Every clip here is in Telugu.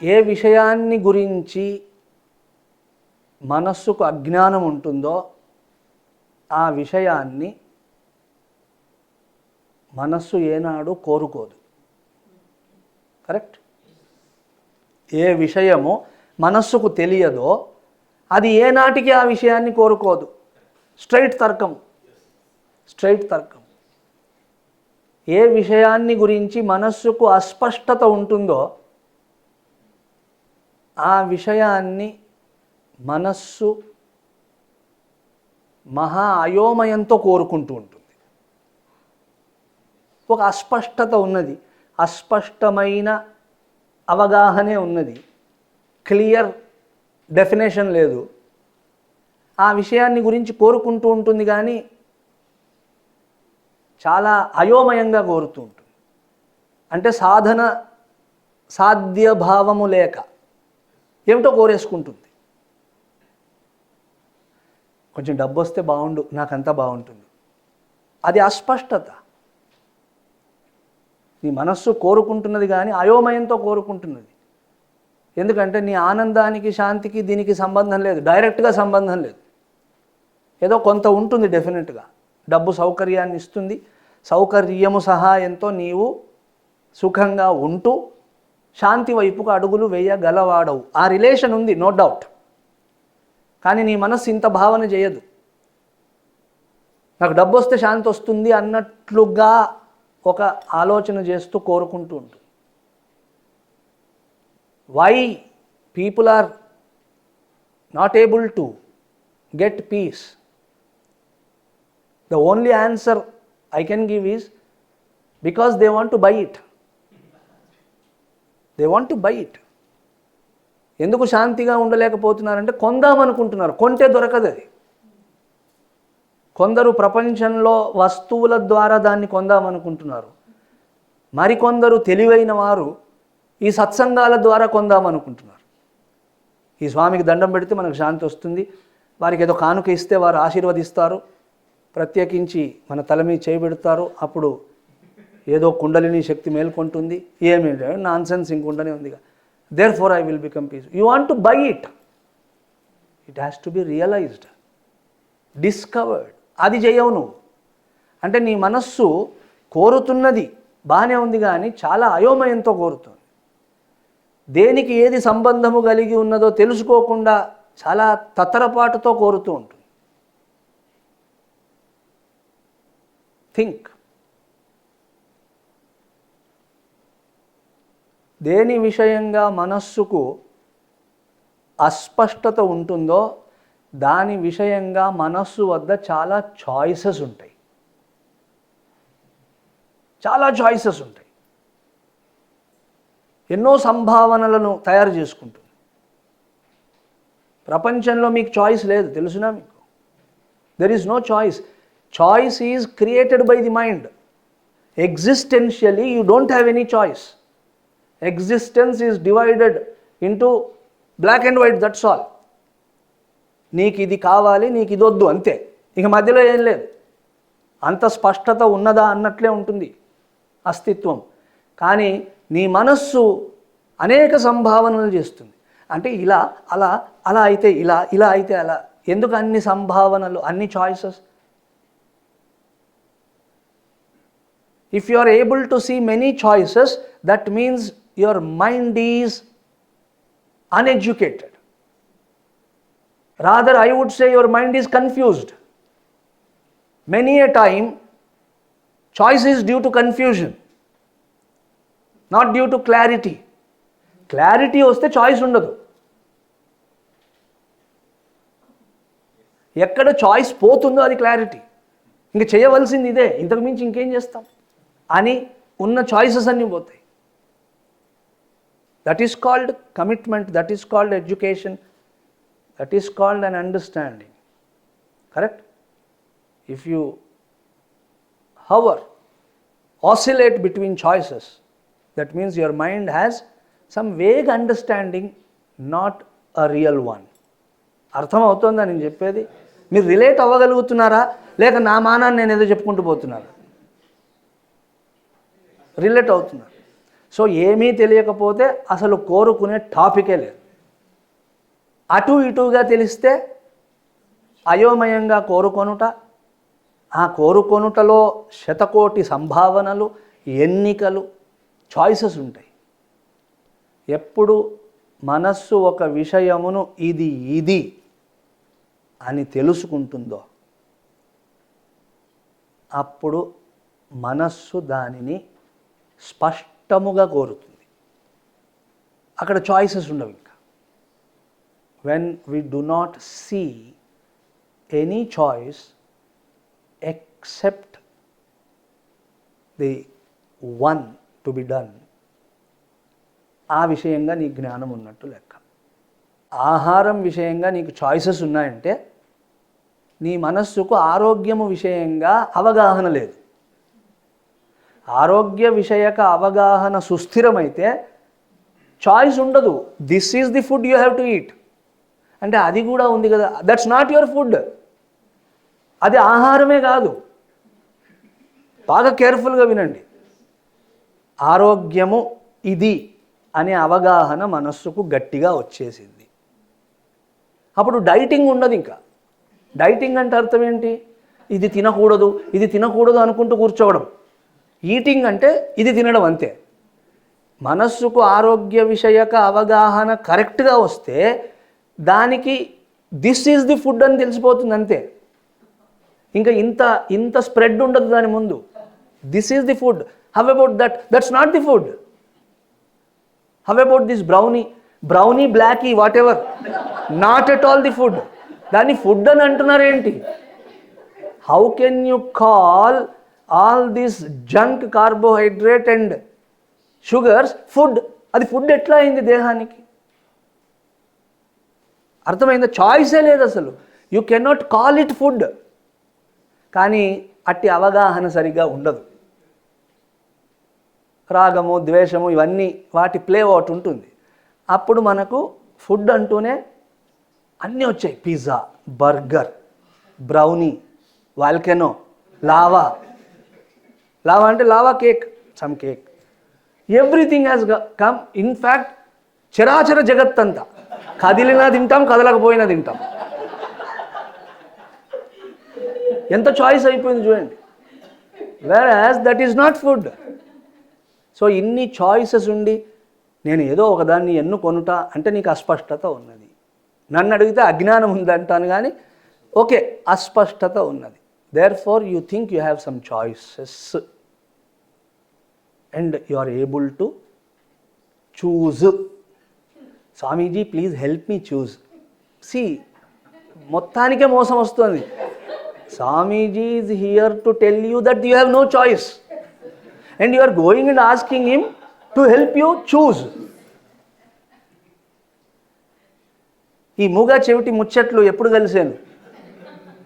ఏ విషయాన్ని గురించి మనస్సుకు అజ్ఞానం ఉంటుందో ఆ విషయాన్ని మనస్సు ఏనాడు కోరుకోదు. కరెక్ట్? ఏ విషయము మనస్సుకు తెలియదో అది ఏనాటికి ఆ విషయాన్ని కోరుకోదు. స్ట్రైట్ తర్కం. ఏ విషయాన్ని గురించి మనస్సుకు అస్పష్టత ఉంటుందో ఆ విషయాన్ని మనస్సు మహా అయోమయంతో కోరుకుంటూ ఉంటుంది. ఒక అస్పష్టత ఉన్నది, అస్పష్టమైన అవగాహనే ఉన్నది, క్లియర్ డెఫినేషన్ లేదు. ఆ విషయాన్ని గురించి కోరుకుంటూ ఉంటుంది కానీ చాలా అయోమయంగా కోరుతూ ఉంటుంది. అంటే సాధన సాధ్యభావము లేక ఏమిటో కోరేసుకుంటుంది. కొంచెం డబ్బు వస్తే బాగుండు, నాకంతా బాగుంటుంది. అది అస్పష్టత. నీ మనస్సు కోరుకుంటున్నది కానీ అయోమయంతో కోరుకుంటున్నది. ఎందుకంటే నీ ఆనందానికి శాంతికి దీనికి సంబంధం లేదు, డైరెక్ట్గా సంబంధం లేదు. ఏదో కొంత ఉంటుంది డెఫినెట్గా. డబ్బు సౌకర్యాన్ని ఇస్తుంది, సౌకర్యము సహాయంతో నీవు సుఖంగా ఉంటూ శాంతి వైపుకు అడుగులు వేయగలవాడవు. ఆ రిలేషన్ ఉంది, నో డౌట్. కానీ నీ మనస్సు ఇంత భావన చేయదు. నాకు డబ్బు వస్తే శాంతి వస్తుంది అన్నట్లుగా ఒక ఆలోచన చేస్తూ కోరుకుంటూ ఉంటుంది. Why people are not able to get peace? The only answer I can give is because they want to buy it. They want to buy it. ఎందుకు శాంతిగా ఉండలేకపోతున్నారంటే కొందామనుకుంటున్నారు, కొంటే దొరకదు అది. కొందరు ప్రపంచంలో వస్తువుల ద్వారా దాన్ని కొందామనుకుంటున్నారు. మరికొందరు తెలివైన వారు ఈ సత్సంగాల ద్వారా కొందామనుకుంటున్నారు. ఈ స్వామికి దండం పెడితే మనకు శాంతి వస్తుంది, వారికి ఏదో కానుక ఇస్తే వారు ఆశీర్వదిస్తారు, ప్రత్యేకించి మన తల మీద చేయబెడతారు, అప్పుడు ఏదో కుండలిని శక్తి మేల్కొంటుంది. ఏమి నాన్ సెన్స్ ఇంకుండనే ఉందిగా. Therefore I will become peace. You want to buy it. It has to be realised, discovered. అది చేయవు నువ్వు. అంటే నీ మనస్సు కోరుతున్నది బాగానే ఉంది కానీ చాలా అయోమయంతో కోరుతుంది. దేనికి ఏది సంబంధము కలిగి ఉన్నదో తెలుసుకోకుండా చాలా తత్తరపాటుతో కోరుతూ ఉంటుంది. థింక్. దేని విషయంగా మనస్సుకు అస్పష్టత ఉంటుందో దాని విషయంగా మనస్సు వద్ద చాలా చాయిసెస్ ఉంటాయి. ఎన్నో సంభావనలను తయారు చేసుకుంటుంది. ప్రపంచంలో మీకు చాయిస్ లేదు, తెలుసునా మీకు? There is no choice. Choice is created by the mind. Existentially, you don't have any choice. Existence is divided into black and white, that's all. నీకు ఇది కావాలి, నీకు ఇది వద్దు, అంతే. ఇక మధ్యలో ఏం లేదు. అంత స్పష్టత ఉన్నదా అన్నట్లే ఉంటుంది అస్తిత్వం. కానీ నీ మనస్సు అనేక సంభావనలు చేస్తుంది. అంటే ఇలా అలా, అలా అయితే ఇలా, ఇలా అయితే అలా. ఎందుకు అన్ని సంభావనలు, అన్ని choices? If you are able to see many choices, that means your mind is uneducated. Rather, I would say your mind is confused. Many a time, choice is due to confusion, not due to clarity. Clarity వస్తే చాయిస్ ఉండదు. ఎక్కడ చాయిస్ పోతుందో అది క్లారిటీ. ఇంక చేయవలసింది ఇదే, ఇంతకు మించి ఇంకేం చేస్తాం అని ఉన్న చాయిసెస్ అన్నీ పోతాయి. That is called commitment, that is called education, that is called an understanding. Correct? If you hour oscillate between choices, that means your mind has some vague understanding, not a real one. అర్థమవుతుందా నేను చెప్పేది? మీరు రిలేట్ అవ్వగలుగుతున్నారా, లేక నా మానాన్ని నేను ఏదో చెప్పుకుంటూ పోతున్నారా? రిలేట్ అవుతున్నారు. సో ఏమీ తెలియకపోతే అసలు కోరుకునే టాపికే లేదు. అటు ఇటుగా తెలిస్తే అయోమయంగా కోరుకొనుట, ఆ కోరుకొనుటలో శతకోటి సంభావనలు, ఎన్నికలు, చాయిసెస్ ఉంటాయి. ఎప్పుడు మనస్సు ఒక విషయమును ఇది అని తెలుసుకుంటుందో అప్పుడు మనస్సు దానిని స్పష్టముగా కోరుతుంది. అక్కడ చాయిసెస్ ఉండవు. ఇంకా when we do not see any choice except the one to be done, ఆ విషయంగా నీకు జ్ఞానం ఉన్నట్టు లెక్క. ఆహారం విషయంగా నీకు చాయిసెస్ ఉన్నాయంటే నీ మనస్సుకు ఆరోగ్యము విషయంగా అవగాహన లేదు. ఆరోగ్య విషయక అవగాహన సుస్థిరమైతే చాయిస్ ఉండదు. This is the food you have to eat అంటే అది కూడా ఉంది కదా, దట్స్ నాట్ యువర్ ఫుడ్. అది ఆహారమే కాదు. బాగా కేర్ఫుల్గా వినండి. ఆరోగ్యము ఇది అనే అవగాహన మనస్సుకు గట్టిగా వచ్చేసింది. అప్పుడు డైటింగ్ ఉండదు. ఇంకా డైటింగ్ అంటే అర్థం ఏంటి? ఇది తినకూడదు, ఇది తినకూడదు అనుకుంటూ కూర్చోవడం. ఈటింగ్ అంటే ఇది తినడం అంతే. మనస్సుకు ఆరోగ్య విషయక అవగాహన కరెక్ట్గా వస్తే దానికి దిస్ ఈజ్ ది ఫుడ్ అని తెలిసిపోతుంది అంతే. ఇంకా ఇంత స్ప్రెడ్ ఉండదు దాని ముందు. This is the food. How about that's not the food. How about this brownie blocky whatever, not at all the food. దాన్ని ఫుడ్ అని అంటున్నారేంటి? How can you call all this junk carbohydrate and sugars food? అది ఫుడ్ ఎట్లా అయింది దేహానికి? అర్థమైందా? చాయిసే లేదు అసలు. You cannot call it food. కానీ అట్టి అవగాహన సరిగ్గా ఉండదు. రాగము, ద్వేషము ఇవన్నీ వాటి ప్లే అవుట్ ఉంటుంది. అప్పుడు మనకు ఫుడ్ అంటూనే అన్నీ వచ్చాయి. Pizza, burger, brownie, volcano, lava అంటే lava cake, some cake, everything has come. In fact చరాచర జగత్తంతా కదిలినా తింటాం, కదలకపోయినా తింటాం. ఎంత చాయిస్ అయిపోయింది చూడండి. Where that is not food. So ఇన్ని చాయిసెస్ ఉండి నేను ఏదో ఒకదాన్ని ఎన్నుకొనుట అంటే నీకు అస్పష్టత ఉన్నది. నన్ను అడిగితే అజ్ఞానం ఉందంటాను, కానీ ఓకే అస్పష్టత ఉన్నది. Therefore you think you have some choices and you are able to choose. Swamiji please help me choose. సి మొత్తానికే మోసం వస్తుంది. Swamiji is here to tell you that you have no choice and you are going and asking him to help you choose. ఈ మూగా చెవిటి ముచ్చట్లు ఎప్పుడు కలిసాను?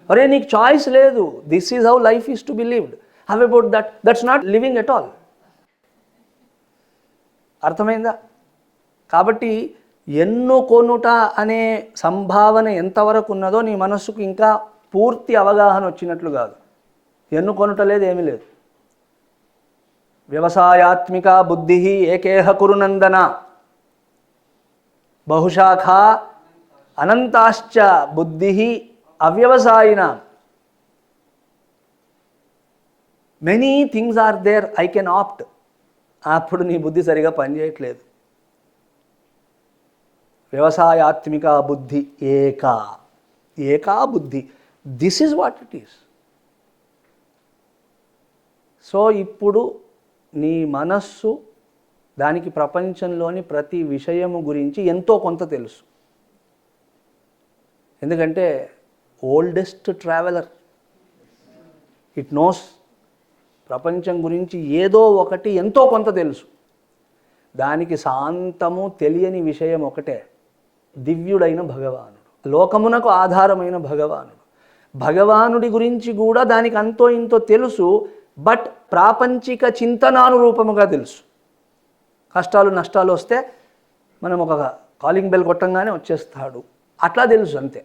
అరే నీకు చాయిస్ లేదు. This is how life is to be lived. How about that's not living at all. అర్థమైందా? కాబట్టి ఎన్నుకొనుట అనే సంభావన ఎంతవరకు ఉన్నదో నీ మనస్సుకు ఇంకా పూర్తి అవగాహన వచ్చినట్లు కాదు. ఎన్నుకొనుట లేదు, ఏమీ లేదు. వ్యవసాయాత్మిక బుద్ధి ఏకేహ కురునందన బహుశాఖా అనంతాశ్చ బుద్ధి అవ్యవసాయిన. Many things are there, I can opt. అప్పుడు నీ బుద్ధి సరిగా పనిచేయట్లేదు. వ్యవసాయాత్మిక బుద్ధి ఏకా బుద్ధి. This is what it is. So ఇప్పుడు నీ మనస్సు దానికి ప్రపంచంలోని ప్రతి విషయము గురించి ఎంతో కొంత తెలుసు. ఎందుకంటే ఓల్డెస్ట్ ట్రావెలర్, ఇట్ నోస్. ప్రపంచం గురించి ఏదో ఒకటి ఎంతో కొంత తెలుసు. దానికి శాంతము తెలియని విషయం ఒకటే, దివ్యుడైన భగవానుడు, లోకమునకు ఆధారమైన భగవానుడు. భగవానుడి గురించి కూడా దానికి అంతో ఇంతో తెలుసు, బట్ ప్రాపంచిక చింతనానురూపముగా తెలుసు. కష్టాలు నష్టాలు వస్తే మనం ఒక కాలింగ్ బెల్ కొట్టంగానే వచ్చేస్తాడు, అట్లా తెలుసు అంతే.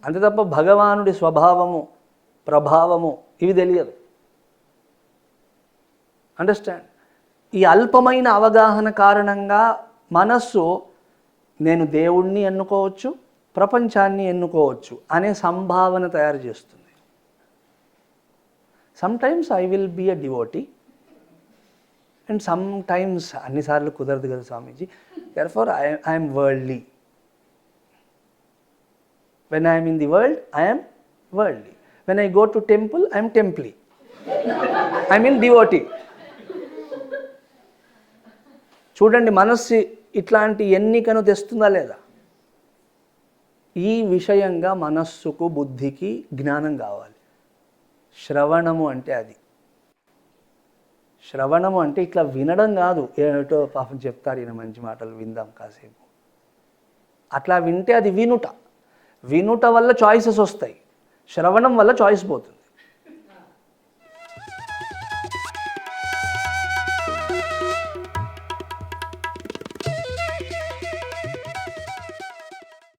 అంతే తప్ప భగవానుడి స్వభావము, ప్రభావము ఇవి తెలియదు. అండర్స్టాండ్? ఈ అల్పమైన అవగాహన కారణంగా మనస్సు నేను దేవుణ్ణి ఎన్నుకోవచ్చు, ప్రపంచాన్ని ఎన్నుకోవచ్చు అనే సంభావన తయారు చేస్తుంది. Sometimes I will be a devotee and sometimes, అన్నిసార్లు కుదరదు కదా స్వామీజీ, therefore I am worldly. When I am in the world, I am worldly. When I go to temple, I am temply. I mean devotee. చూడండి మనస్సు ఇట్లాంటి ఎన్నికను తెస్తుందా లేదా? ఈ విషయంగా మనస్సుకు బుద్ధికి జ్ఞానం కావాలి. శ్రవణము అంటే అది. శ్రవణము అంటే ఇట్లా వినడం కాదు, ఏటో పాపం చెప్తారు ఈయన మంచి మాటలు విందాం కాసేపు, అట్లా వింటే అది వినుట. వినుట వల్ల చాయిసెస్ వస్తాయి, శ్రవణం వల్ల చాయిస్ పోతుంది.